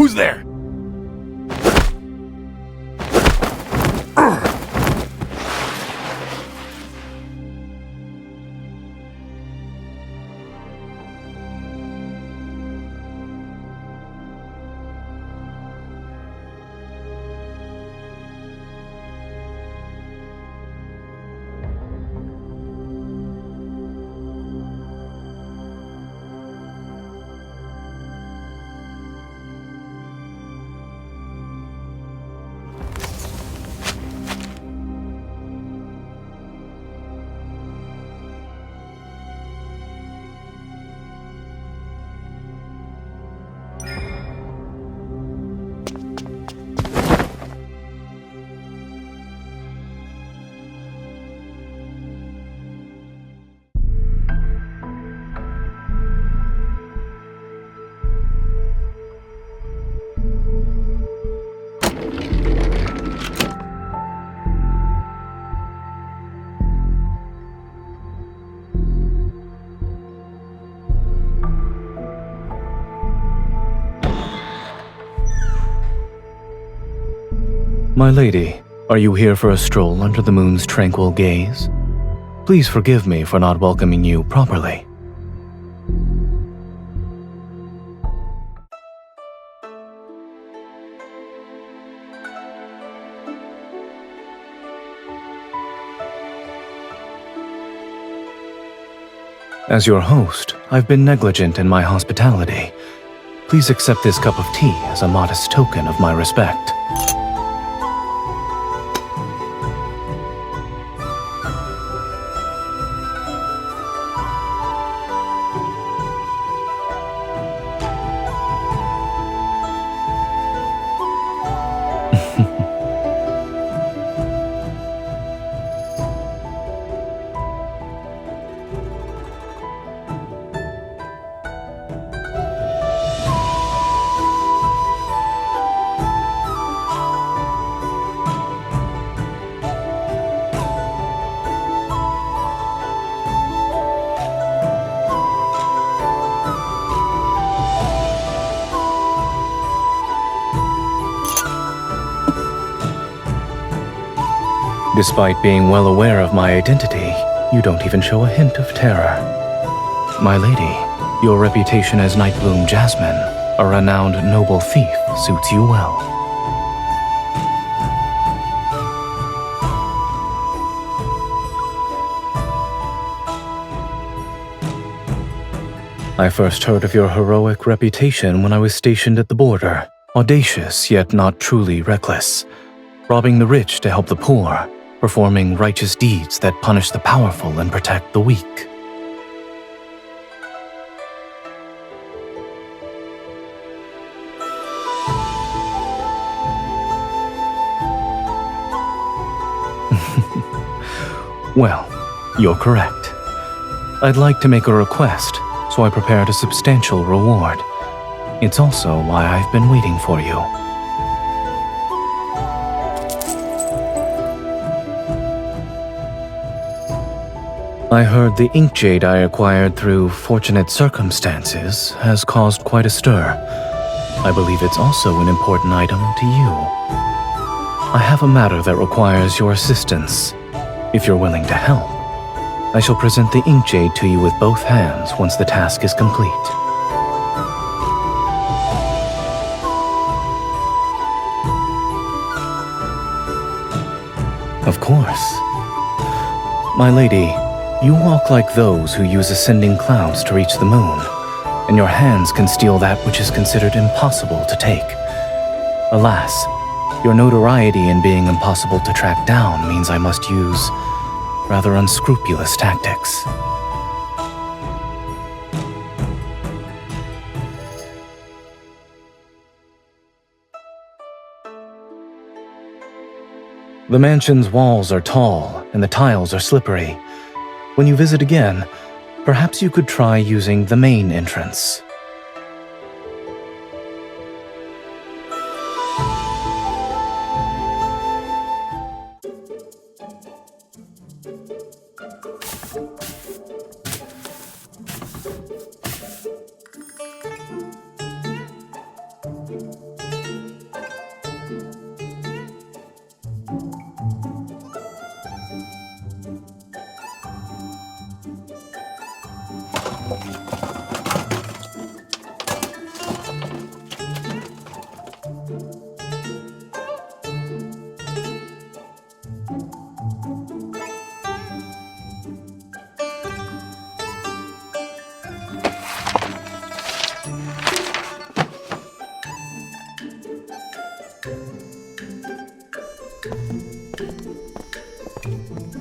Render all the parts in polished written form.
Who's there? My lady, are you here for a stroll under the moon's tranquil gaze? Please forgive me for not welcoming you properly. As your host, I've been negligent in my hospitality. Please accept this cup of tea as a modest token of my respect. Despite being well aware of my identity, you don't even show a hint of terror. My lady, your reputation as Nightbloom Jasmine, a renowned noble thief, suits you well. I first heard of your heroic reputation when I was stationed at the border, audacious yet not truly reckless, robbing the rich to help the poor, performing righteous deeds that punish the powerful and protect the weak. Well, you're correct. I'd like to make a request, so I prepared a substantial reward. It's also why I've been waiting for you. I heard the ink jade I acquired through fortunate circumstances has caused quite a stir. I believe it's also an important item to you. I have a matter that requires your assistance. If you're willing to help, I shall present the ink jade to you with both hands once the task is complete. Of course. My lady, you walk like those who use ascending clouds to reach the moon, and your hands can steal that which is considered impossible to take. Alas, your notoriety in being impossible to track down means I must use rather unscrupulous tactics. The mansion's walls are tall and the tiles are slippery. When you visit again, perhaps you could try using the main entrance.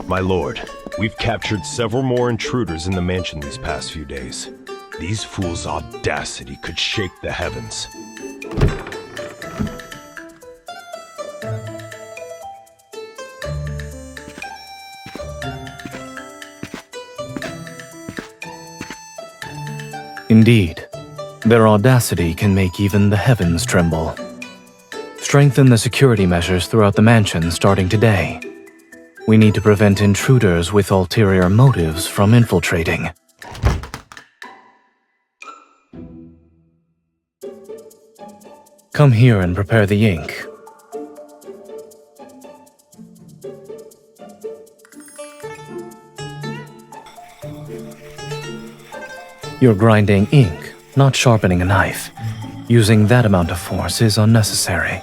My lord, we've captured several more intruders in the mansion these past few days. These fools' audacity could shake the heavens. Indeed, their audacity can make even the heavens tremble. Strengthen the security measures throughout the mansion starting today. We need to prevent intruders with ulterior motives from infiltrating. Come here and prepare the ink. You're grinding ink, not sharpening a knife. Using that amount of force is unnecessary.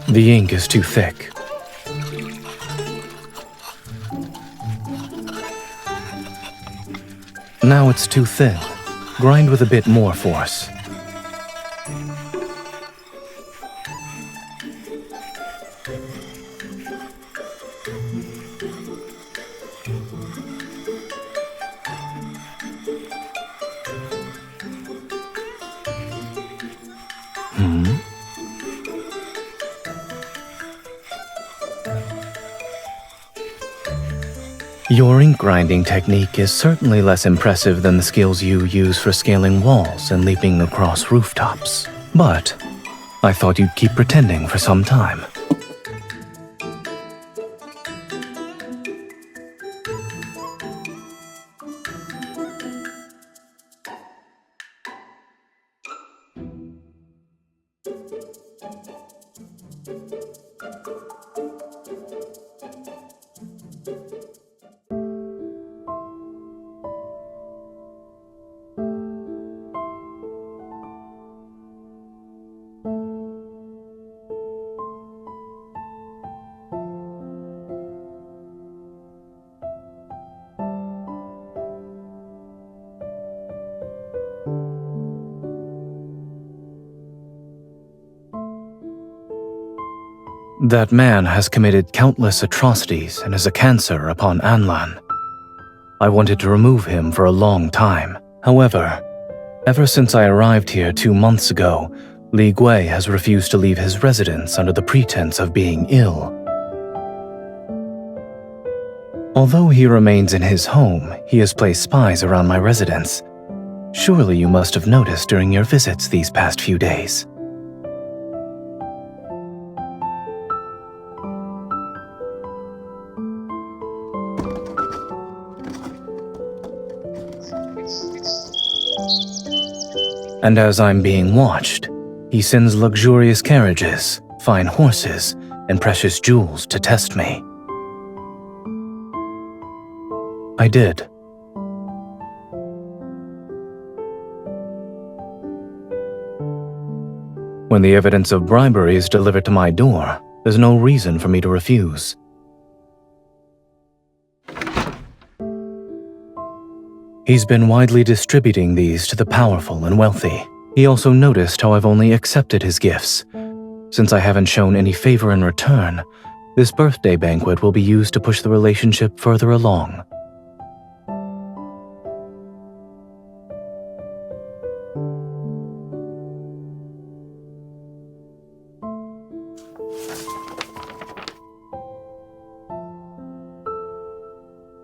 The ink is too thick. Now it's too thin. Grind with a bit more force. Your ink grinding technique is certainly less impressive than the skills you use for scaling walls and leaping across rooftops. But I thought you'd keep pretending for some time. That man has committed countless atrocities and is a cancer upon Anlan. I wanted to remove him for a long time. However, ever since I arrived here 2 months ago, Li Gui has refused to leave his residence under the pretense of being ill. Although he remains in his home, he has placed spies around my residence. Surely you must have noticed during your visits these past few days. And as I'm being watched, he sends luxurious carriages, fine horses, and precious jewels to test me. I did. When the evidence of bribery is delivered to my door, there's no reason for me to refuse. He's been widely distributing these to the powerful and wealthy. He also noticed how I've only accepted his gifts. Since I haven't shown any favor in return, this birthday banquet will be used to push the relationship further along.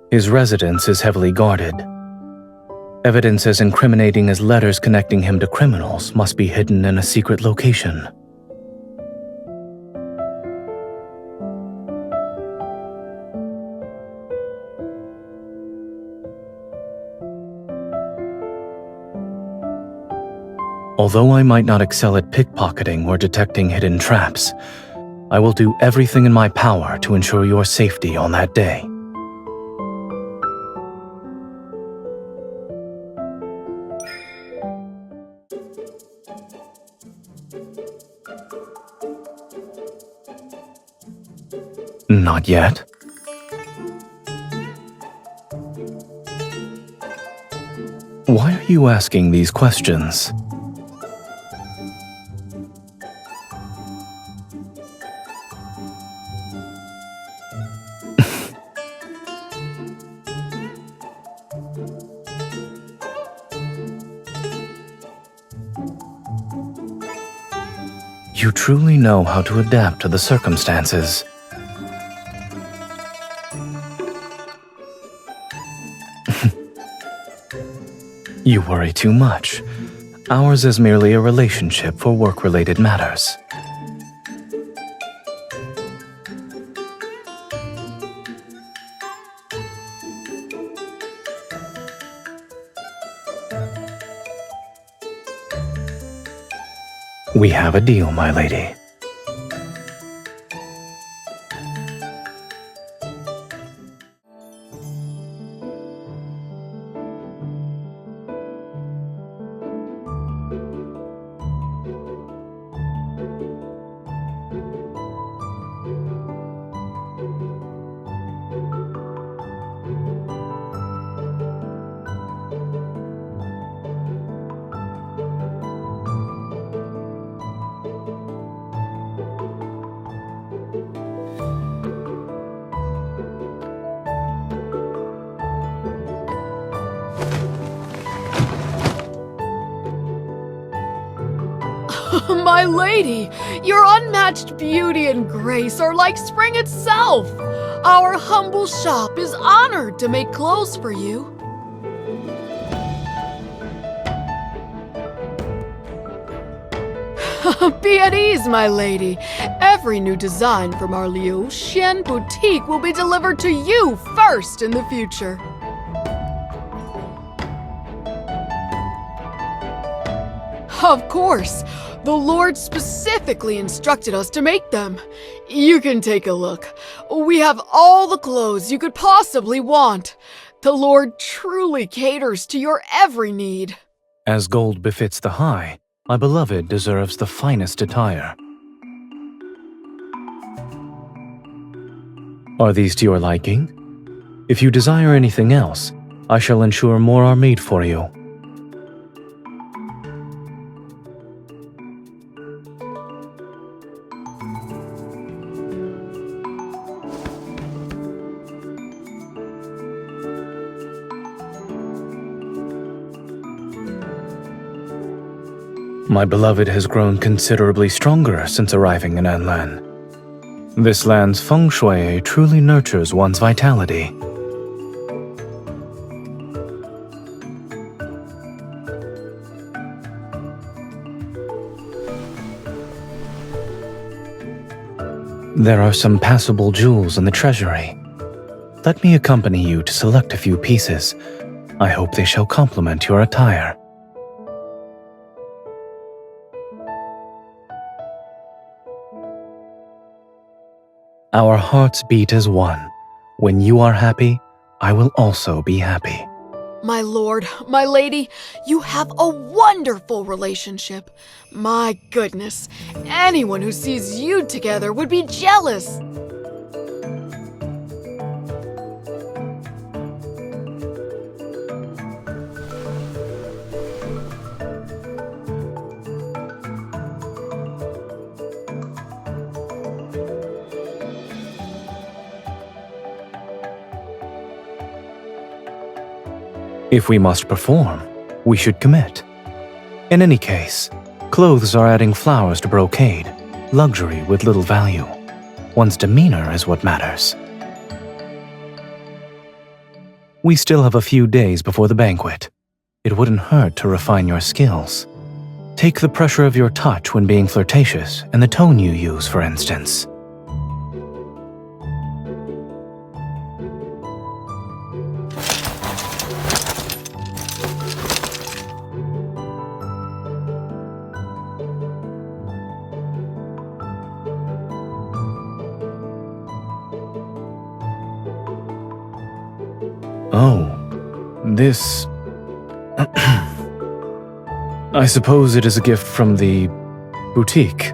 His residence is heavily guarded. Evidence as incriminating as letters connecting him to criminals must be hidden in a secret location. Although I might not excel at pickpocketing or detecting hidden traps, I will do everything in my power to ensure your safety on that day. Not yet. Why are you asking these questions? You truly know how to adapt to the circumstances. You worry too much. Ours is merely a relationship for work-related matters. We have a deal, my lady. My lady, your unmatched beauty and grace are like spring itself. Our humble shop is honored to make clothes for you. Be at ease, my lady. Every new design from our Liu Xian boutique will be delivered to you first in the future. Of course. The Lord specifically instructed us to make them. You can take a look. We have all the clothes you could possibly want. The Lord truly caters to your every need. As gold befits the high, my beloved deserves the finest attire. Are these to your liking? If you desire anything else, I shall ensure more are made for you. My beloved has grown considerably stronger since arriving in Anlan. This land's feng shui truly nurtures one's vitality. There are some passable jewels in the treasury. Let me accompany you to select a few pieces. I hope they shall complement your attire. Our hearts beat as one. When you are happy, I will also be happy. My lord, my lady, you have a wonderful relationship. My goodness, anyone who sees you together would be jealous. If we must perform, we should commit. In any case, clothes are adding flowers to brocade, luxury with little value. One's demeanor is what matters. We still have a few days before the banquet. It wouldn't hurt to refine your skills. Take the pressure of your touch when being flirtatious and the tone you use, for instance. Oh, this... I suppose it is a gift from the boutique.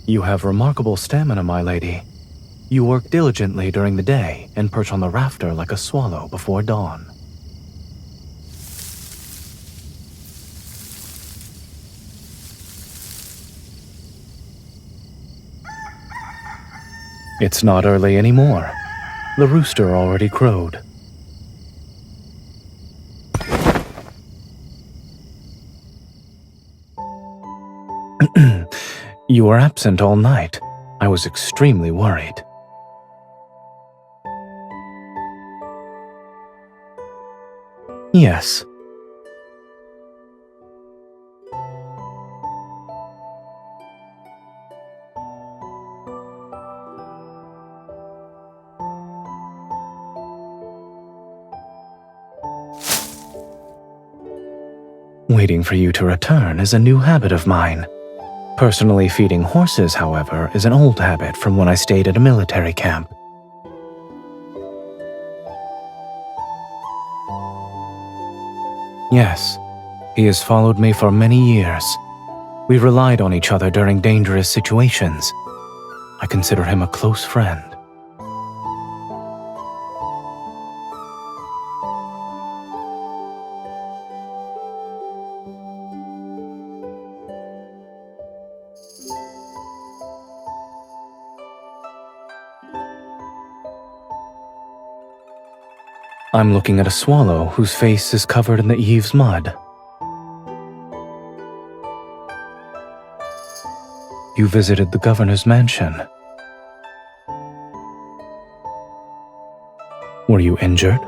You have remarkable stamina, my lady. You work diligently during the day and perch on the rafter like a swallow before dawn. It's not early anymore. The rooster already crowed. You were absent all night. I was extremely worried. Yes. Waiting for you to return is a new habit of mine. Personally feeding horses, however, is an old habit from when I stayed at a military camp. Yes, he has followed me for many years. We relied on each other during dangerous situations. I consider him a close friend. I'm looking at a swallow whose face is covered in the eaves mud. You visited the governor's mansion. Were you injured?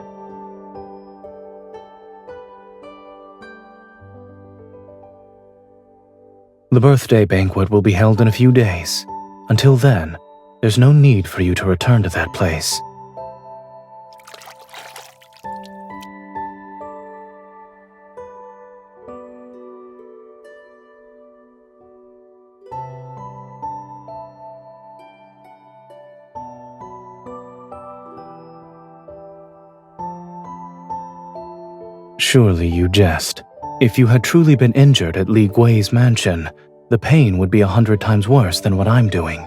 The birthday banquet will be held in a few days. Until then, there's no need for you to return to that place. Surely you jest. If you had truly been injured at Li Gui's mansion, the pain would be 100 times worse than what I'm doing.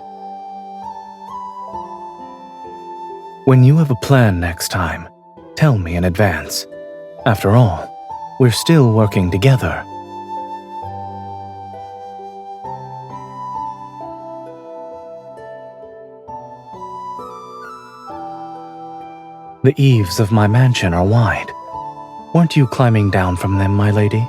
When you have a plan next time, tell me in advance. After all, we're still working together. The eaves of my mansion are wide. Weren't you climbing down from them, my lady?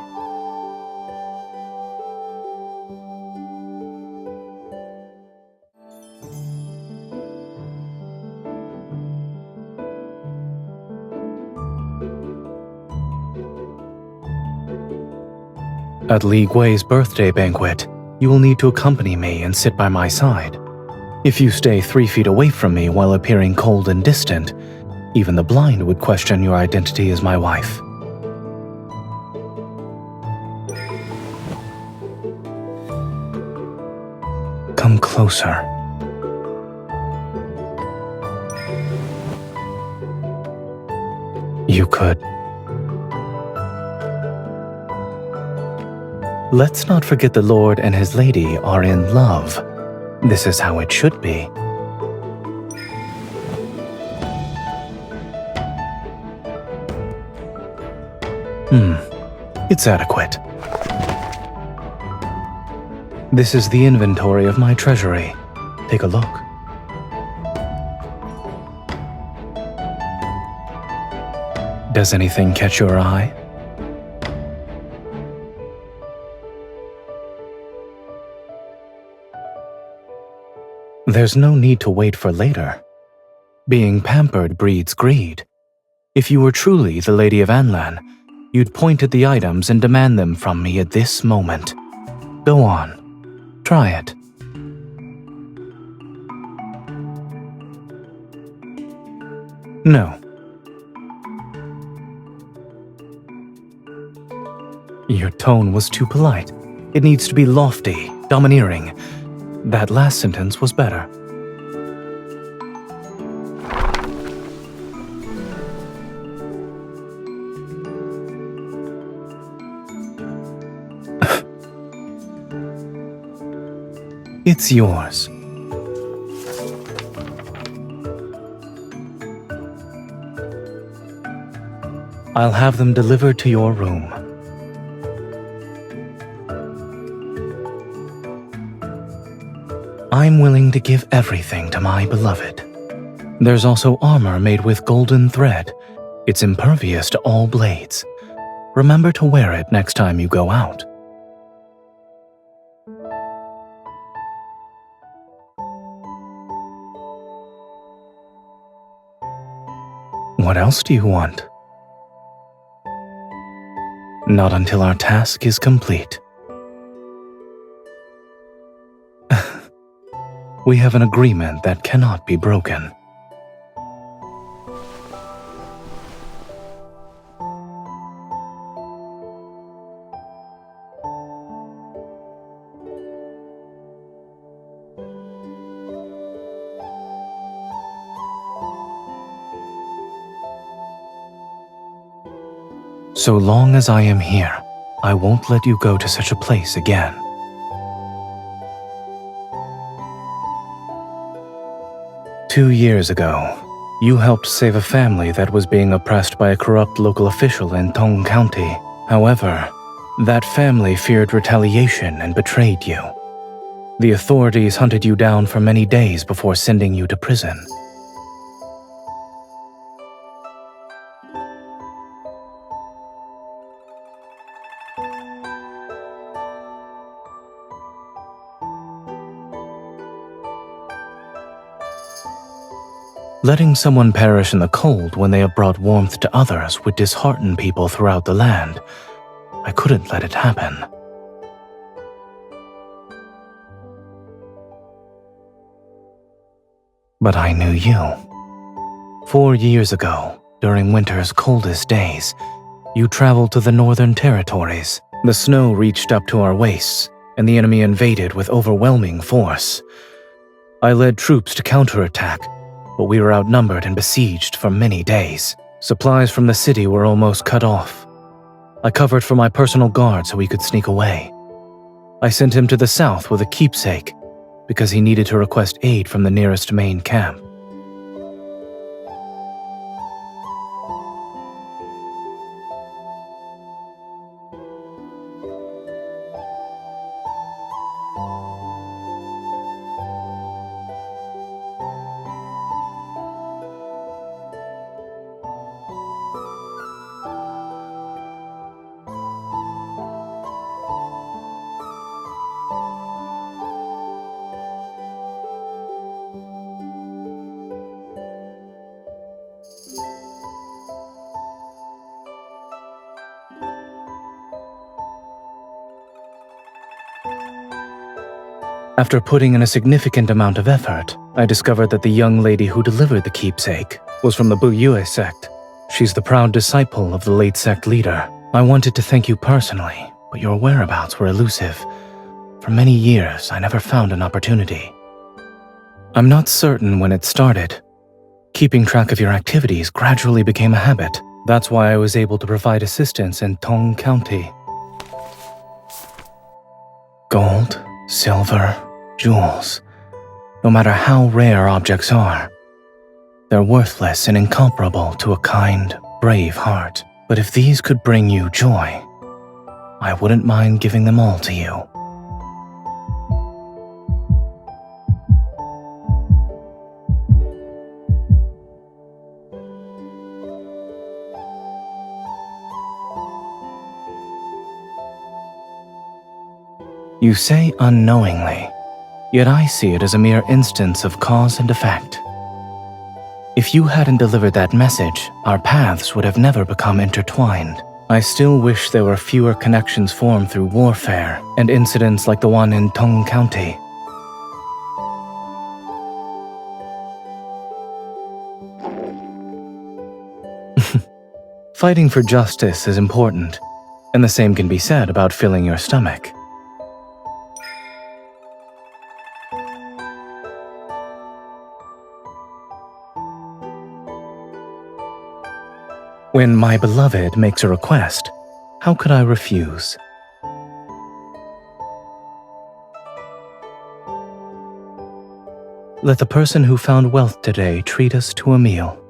At Li Gui's birthday banquet, you will need to accompany me and sit by my side. If you stay 3 feet away from me while appearing cold and distant, even the blind would question your identity as my wife. Come closer. You could. Let's not forget the Lord and his lady are in love. This is how it should be. It's adequate. This is the inventory of my treasury. Take a look. Does anything catch your eye? There's no need to wait for later. Being pampered breeds greed. If you were truly the Lady of Anlan, you'd point at the items and demand them from me at this moment. Go on. Try it. No. Your tone was too polite. It needs to be lofty, domineering. That last sentence was better. It's yours. I'll have them delivered to your room. I'm willing to give everything to my beloved. There's also armor made with golden thread. It's impervious to all blades. Remember to wear it next time you go out. What else do you want? Not until our task is complete. We have an agreement that cannot be broken. So long as I am here, I won't let you go to such a place again. Two years ago, you helped save a family that was being oppressed by a corrupt local official in Tong County. However, that family feared retaliation and betrayed you. The authorities hunted you down for many days before sending you to prison. Letting someone perish in the cold when they have brought warmth to others would dishearten people throughout the land. I couldn't let it happen. But I knew you. 4 years ago, during winter's coldest days, you traveled to the Northern Territories. The snow reached up to our waists, and the enemy invaded with overwhelming force. I led troops to counterattack, but we were outnumbered and besieged for many days. Supplies from the city were almost cut off. I covered for my personal guard so he could sneak away. I sent him to the south with a keepsake, because he needed to request aid from the nearest main camp. After putting in a significant amount of effort, I discovered that the young lady who delivered the keepsake was from the Buyue sect. She's the proud disciple of the late sect leader. I wanted to thank you personally, but your whereabouts were elusive. For many years, I never found an opportunity. I'm not certain when it started. Keeping track of your activities gradually became a habit. That's why I was able to provide assistance in Tong County. Gold, silver, jewels. No matter how rare objects are, they're worthless and incomparable to a kind, brave heart. But if these could bring you joy, I wouldn't mind giving them all to you. You say unknowingly, yet I see it as a mere instance of cause and effect. If you hadn't delivered that message, our paths would have never become intertwined. I still wish there were fewer connections formed through warfare and incidents like the one in Tong County. Fighting for justice is important, and the same can be said about filling your stomach. When my beloved makes a request, how could I refuse? Let the person who found wealth today treat us to a meal.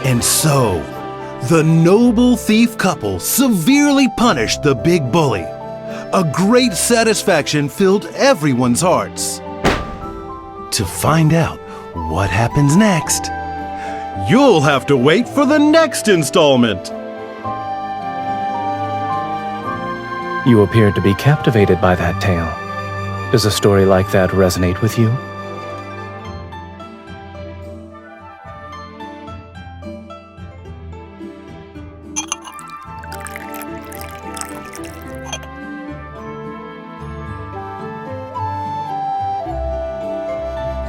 And so, the noble thief couple severely punished the big bully. A great satisfaction filled everyone's hearts. To find out what happens next, you'll have to wait for the next installment. You appear to be captivated by that tale. Does a story like that resonate with you?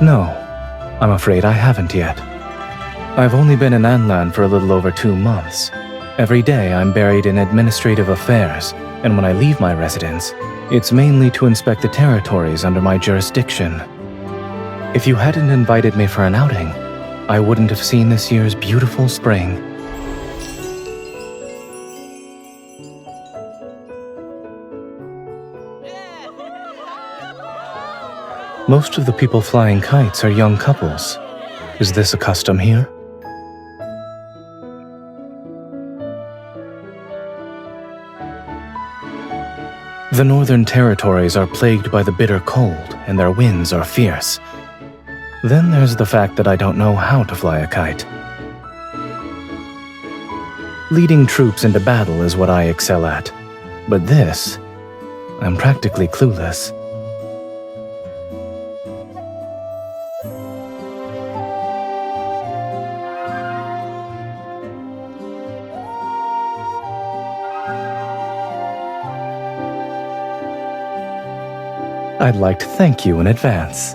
No, I'm afraid I haven't yet. I've only been in Anlan for a little over 2 months. Every day I'm buried in administrative affairs, and when I leave my residence, it's mainly to inspect the territories under my jurisdiction. If you hadn't invited me for an outing, I wouldn't have seen this year's beautiful spring. Most of the people flying kites are young couples. Is this a custom here? The northern territories are plagued by the bitter cold, and their winds are fierce. Then there's the fact that I don't know how to fly a kite. Leading troops into battle is what I excel at, but this, I'm practically clueless. I'd like to thank you in advance.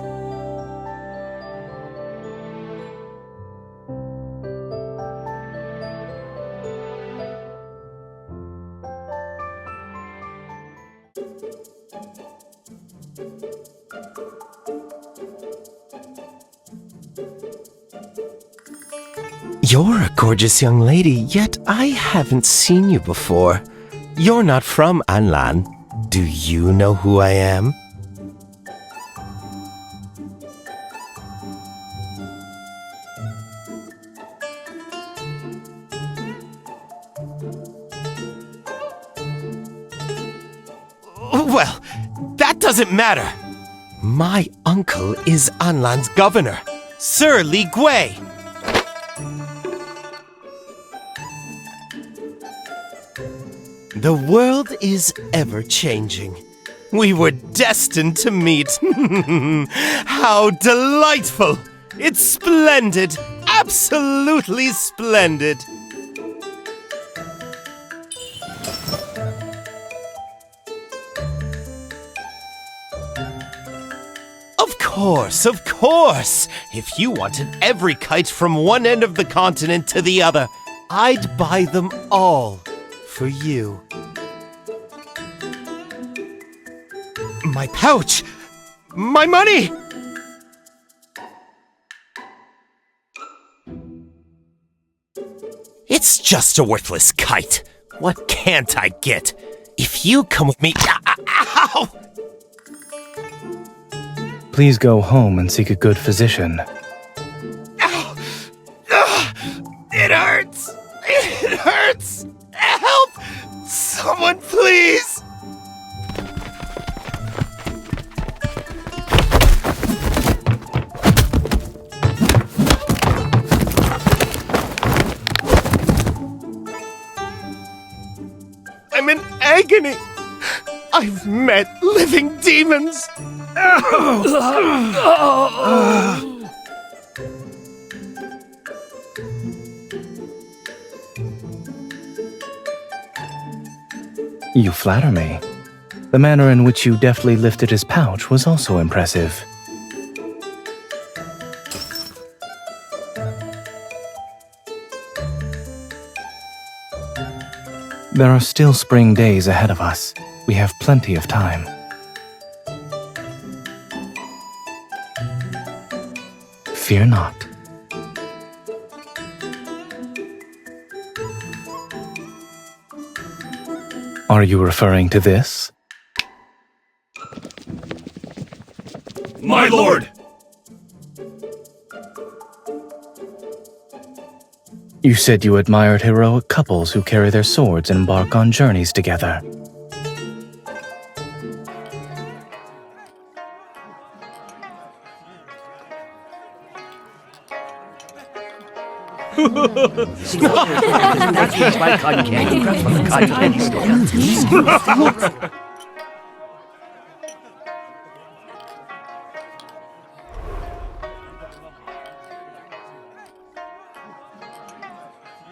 You're a gorgeous young lady, yet I haven't seen you before. You're not from Anlan. Do you know who I am? Well, that doesn't matter. My uncle is Anlan's governor, Sir Li Gui. The world is ever-changing. We were destined to meet. How delightful! It's splendid! Absolutely splendid! Of course! If you wanted every kite from one end of the continent to the other, I'd buy them all for you. My pouch! My money! It's just a worthless kite. What can't I get? If you come with me... Ow! Please go home and seek a good physician. Ow! It hurts! It hurts! Help! Someone please! I'm in agony! I've met living demons! You flatter me. The manner in which you deftly lifted his pouch was also impressive. There are still spring days ahead of us. We have plenty of time. Fear not. Are you referring to this? My lord! You said you admired heroic couples who carry their swords and embark on journeys together.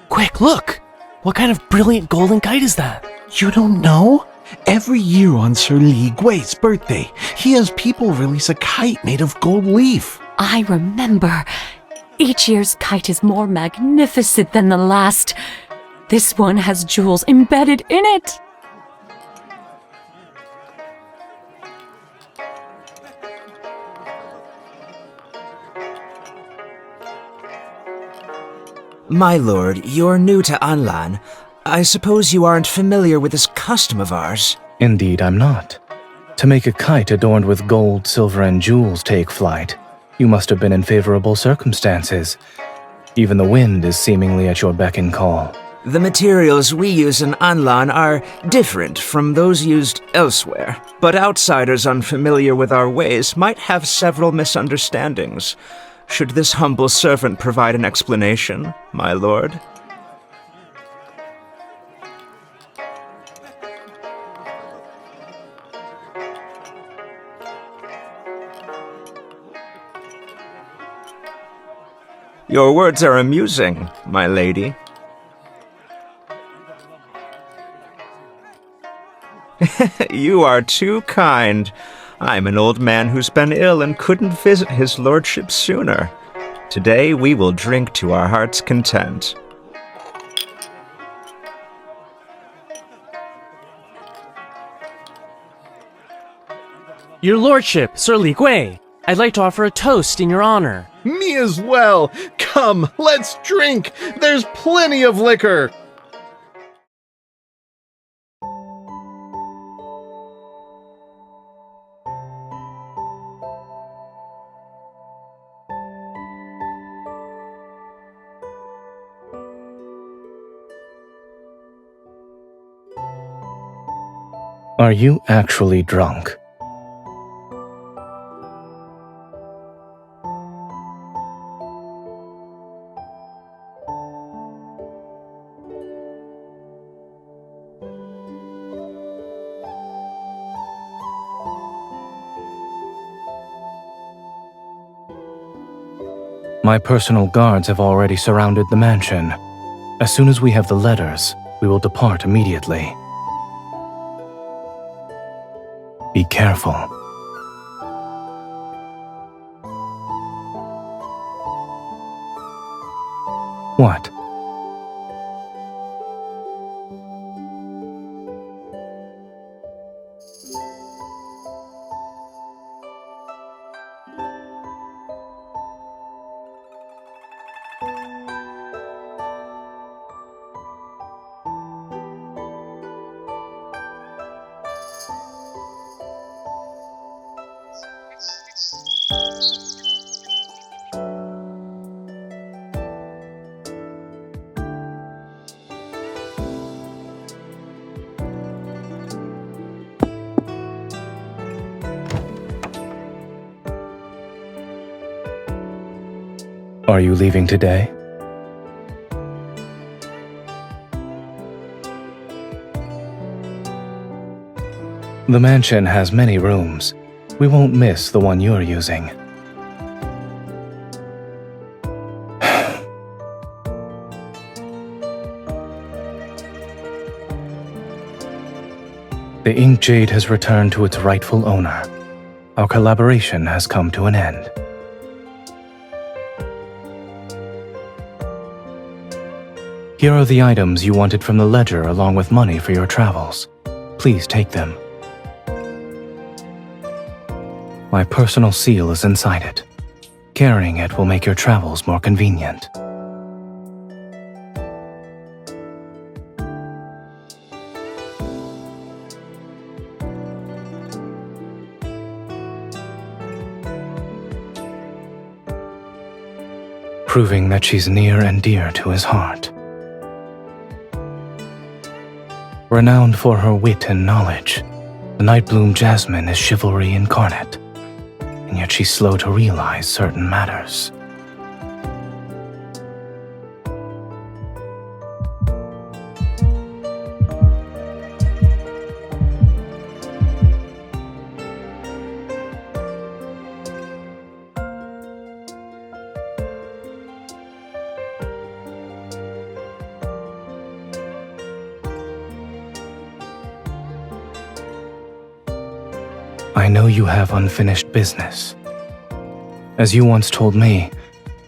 Quick, look! What kind of brilliant golden kite is that? You don't know? Every year on Sir Li Gui's birthday, he has people release a kite made of gold leaf. I remember. Each year's kite is more magnificent than the last. This one has jewels embedded in it. My lord, you're new to Anlan. I suppose you aren't familiar with this custom of ours. Indeed, I'm not. To make a kite adorned with gold, silver, and jewels take flight, you must have been in favorable circumstances. Even the wind is seemingly at your beck and call. The materials we use in Anlan are different from those used elsewhere, but outsiders unfamiliar with our ways might have several misunderstandings. Should this humble servant provide an explanation, my lord? Your words are amusing, my lady. You are too kind. I'm an old man who's been ill and couldn't visit his lordship sooner. Today we will drink to our heart's content. Your lordship, Sir Li Gui, I'd like to offer a toast in your honor. Me as well. Come, let's drink. There's plenty of liquor. Are you actually drunk? My personal guards have already surrounded the mansion. As soon as we have the letters, we will depart immediately. Be careful. What? Are you leaving today? The mansion has many rooms. We won't miss the one you're using. The ink jade has returned to its rightful owner. Our collaboration has come to an end. Here are the items you wanted from the ledger along with money for your travels. Please take them. My personal seal is inside it. Carrying it will make your travels more convenient. Proving that she's near and dear to his heart. Renowned for her wit and knowledge, the Nightbloom Jasmine is chivalry incarnate, and yet she's slow to realize certain matters. I know you have unfinished business. As you once told me,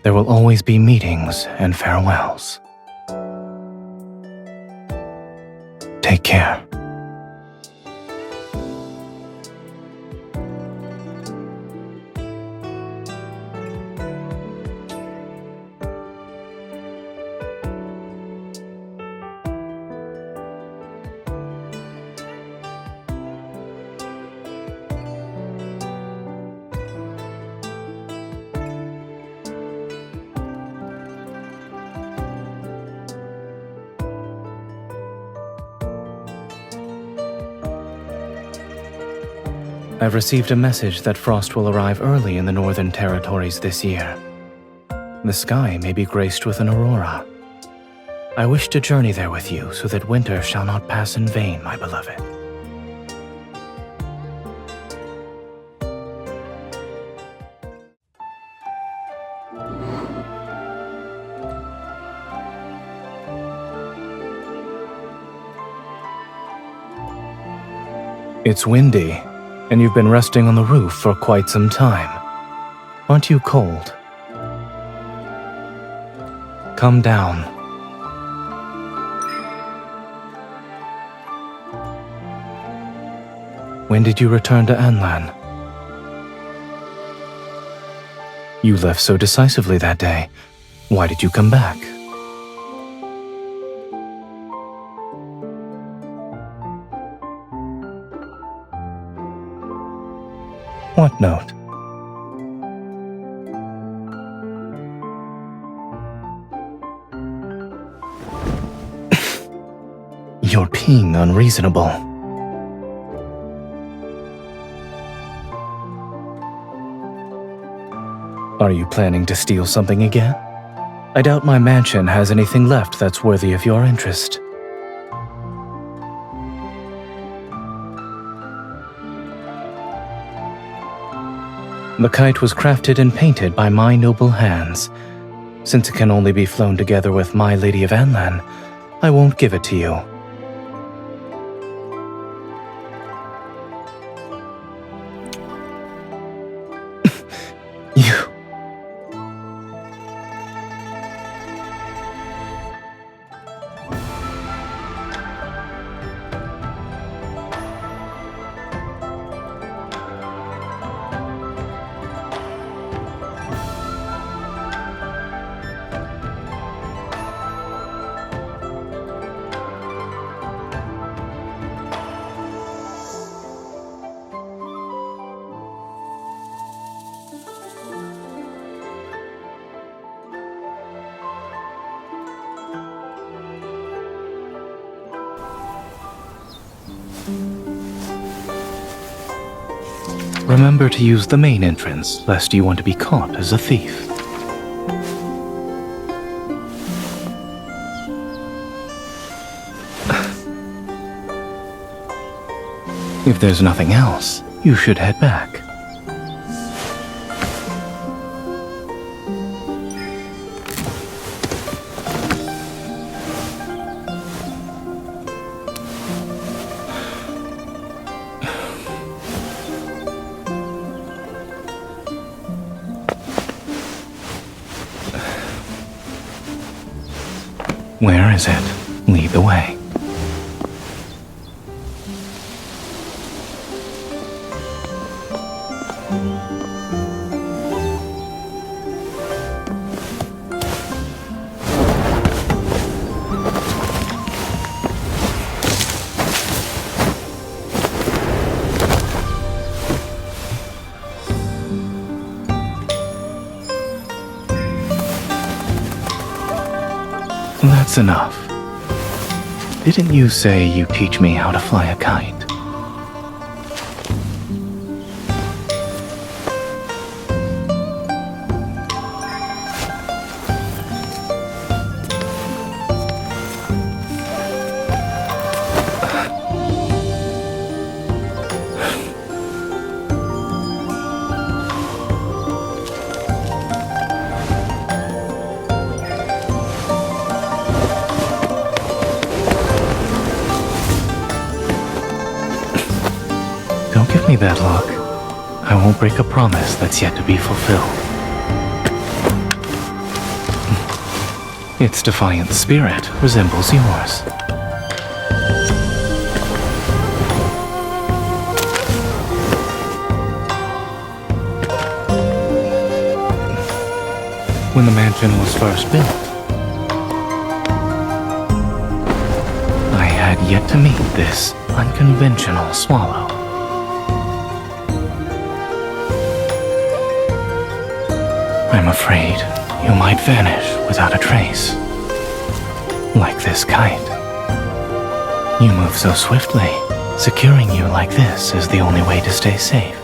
there will always be meetings and farewells. Take care. I've received a message that frost will arrive early in the Northern Territories this year. The sky may be graced with an aurora. I wish to journey there with you so that winter shall not pass in vain, my beloved. It's windy, and you've been resting on the roof for quite some time. Aren't you cold? Come down. When did you return to Anlan? You left so decisively that day. Why did you come back? What note? You're being unreasonable. Are you planning to steal something again? I doubt my mansion has anything left that's worthy of your interest. The kite was crafted and painted by my noble hands. Since it can only be flown together with my Lady of Anlan, I won't give it to you. You... Remember to use the main entrance, lest you want to be caught as a thief. If there's nothing else, you should head back. Where is it? Lead the way. That's enough. Didn't you say you teach me how to fly a kite? Don't give me that look. I won't break a promise that's yet to be fulfilled. Its defiant spirit resembles yours. When the mansion was first built, I had yet to meet this unconventional swallow. I'm afraid you might vanish without a trace. Like this kite. You move so swiftly. Securing you like this is the only way to stay safe.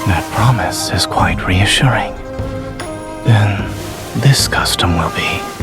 That promise is quite reassuring. Then this custom will be.